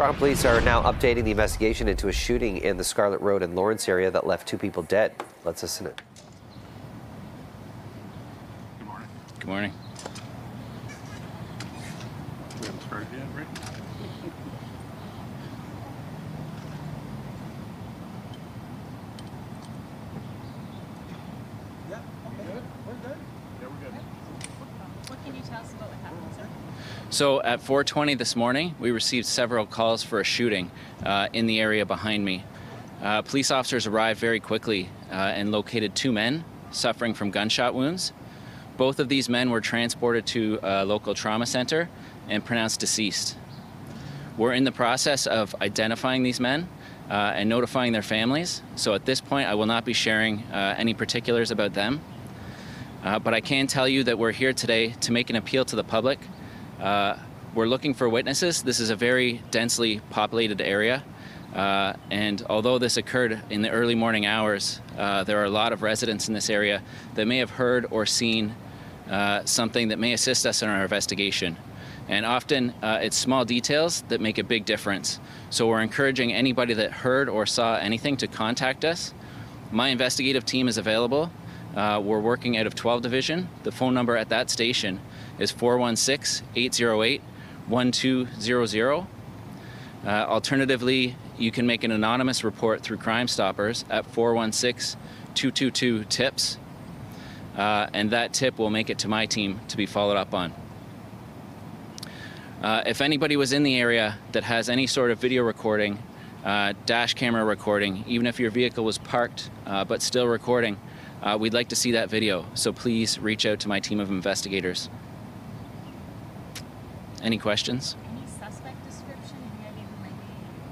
Toronto police are now updating the investigation into a shooting in the Scarlet Road and Lawrence area that left 2 people dead. Let's listen in. Good morning. Good morning. We haven't started yet, right? Yeah, okay. Good. We're good. Yeah, we're good. What can you tell us about what happened, sir? So at 4:20 this morning, we received several calls for a shooting in the area behind me. Police officers arrived very quickly and located 2 men suffering from gunshot wounds. Both of these men were transported to a local trauma center and pronounced deceased. We're in the process of identifying these men and notifying their families. So at this point, I will not be sharing any particulars about them. But I can tell you that we're here today to make an appeal to the public. We're looking for witnesses. This is a very densely populated area. And although this occurred in the early morning hours, there are a lot of residents in this area that may have heard or seen something that may assist us in our investigation. And often it's small details that make a big difference. So we're encouraging anybody that heard or saw anything to contact us. My investigative team is available. We're working out of 12 Division. The phone number at that station is 416-808-1200. Alternatively, you can make an anonymous report through Crime Stoppers at 416-222-TIPS, and that tip will make it to my team to be followed up on. If anybody was in the area that has any sort of video recording, dash camera recording, even if your vehicle was parked but still recording, we'd like to see that video, so please reach out to my team of investigators. Any questions? Any suspect description? Any idea who might be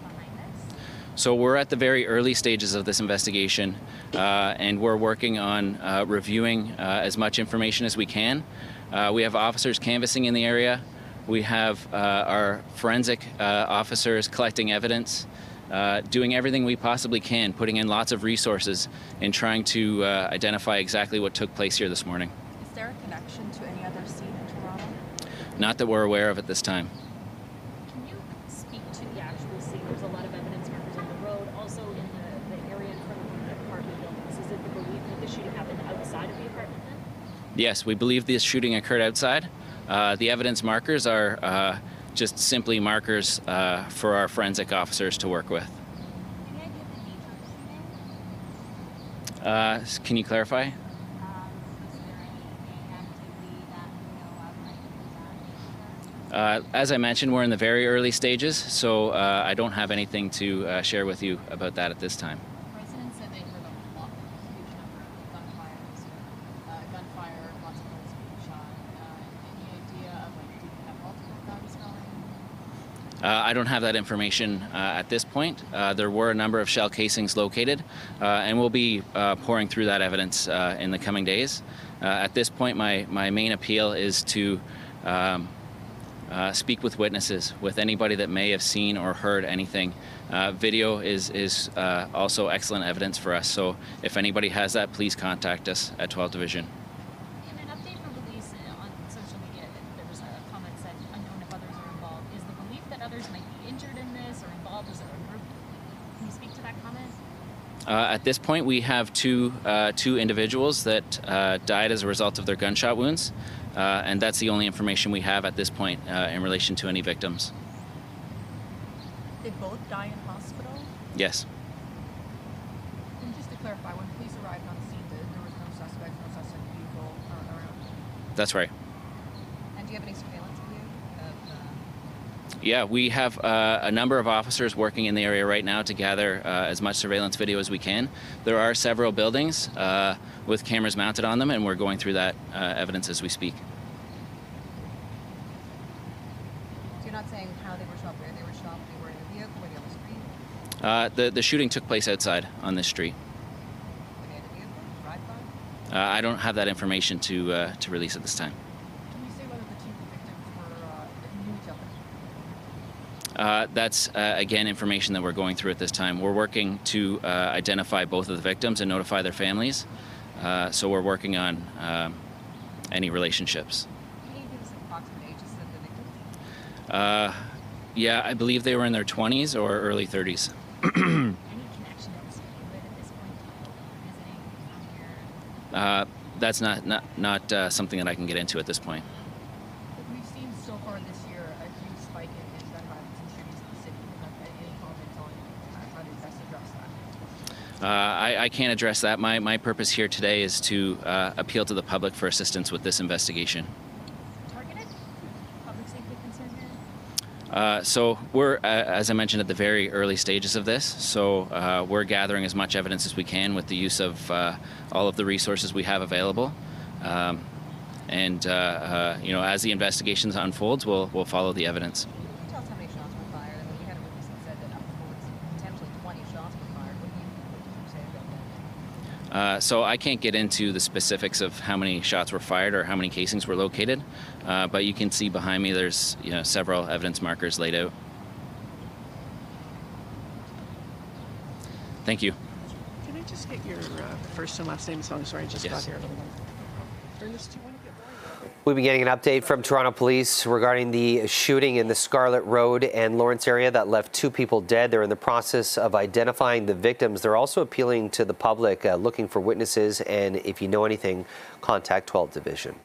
behind this? So we're at the very early stages of this investigation, and we're working on reviewing as much information as we can. We have officers canvassing in the area. We have our forensic officers collecting evidence, doing everything we possibly can, putting in lots of resources in trying to identify exactly what took place here this morning. Is there a connection to any other scene in Toronto? Not that we're aware of at this time. Can you speak to the actual scene? There's a lot of evidence markers on the road, also in the area in front of the apartment buildings. Is it the belief that the shooting happened outside of the apartment then? Yes, we believe this shooting occurred outside. The evidence markers are just simply markers for our forensic officers to work with. Any idea of the nature of the shooting? Can you clarify? Was there any gang activity that you know of that? As I mentioned, we're in the very early stages, so I don't have anything to share with you about that at this time. Residents said they heard a huge number of gunfire, lots of bullets being shot. Any idea of, like, did you have multiple guns going? I don't have that information at this point. There were a number of shell casings located, and we'll be pouring through that evidence in the coming days. At this point, my main appeal is to speak with witnesses, with anybody that may have seen or heard anything. Video is also excellent evidence for us, so if anybody has that, please contact us at 12 Division. In an update from police on social media, there was a comment said, unknown if others are involved. Is the belief that others might be injured in this or involved as a group? Can you speak to that comment? At this point, we have two individuals that died as a result of their gunshot wounds, and that's the only information we have at this point in relation to any victims. They both die in hospital? Yes. And just to clarify, when police arrived on scene, there was no suspect vehicle around? That's right. And do you have any surveillance video of Yeah, we have a number of officers working in the area right now to gather as much surveillance video as we can. There are several buildings with cameras mounted on them, and we're going through that evidence as we speak. So you're not saying how they were shot, where they were shot, they were in a vehicle, were they on the street? The shooting took place outside on this street. Were they in a vehicle, drive by? I don't have that information to release at this time. Can you say whether the two victims knew each other? That's, again, information that we're going through at this time. We're working to identify both of the victims and notify their families. So we're working on any relationships. Can you give us approximate ages of the victims? Yeah, I believe they were in their 20s or early 30s. Any connection to this neighborhood at this point? Visiting from here? That's not something that I can get into at this point. We've seen so far this year a huge spike in gun violence and shootings in the city. Any comments on how to best address that? I can't address that. My purpose here today is to appeal to the public for assistance with this investigation. Targeted? Public safety concern here? So we're, as I mentioned, at the very early stages of this. So we're gathering as much evidence as we can with the use of all of the resources we have available. And as the investigation unfolds, we'll follow the evidence. Can you tell us how many shots were fired? I mean, we had a witness that said that upwards, potentially 20 shots were fired. What do you say about that? So I can't get into the specifics of how many shots were fired or how many casings were located, but you can see behind me there's several evidence markers laid out. Thank you. Can I just get your first and last name? So I'm sorry, I just got here a little late. Ernest, do you want to get going? We've been getting an update from Toronto Police regarding the shooting in the Scarlett Road and Lawrence area that left 2 people dead. They're in the process of identifying the victims. They're also appealing to the public, looking for witnesses, and if you know anything, contact 12 Division.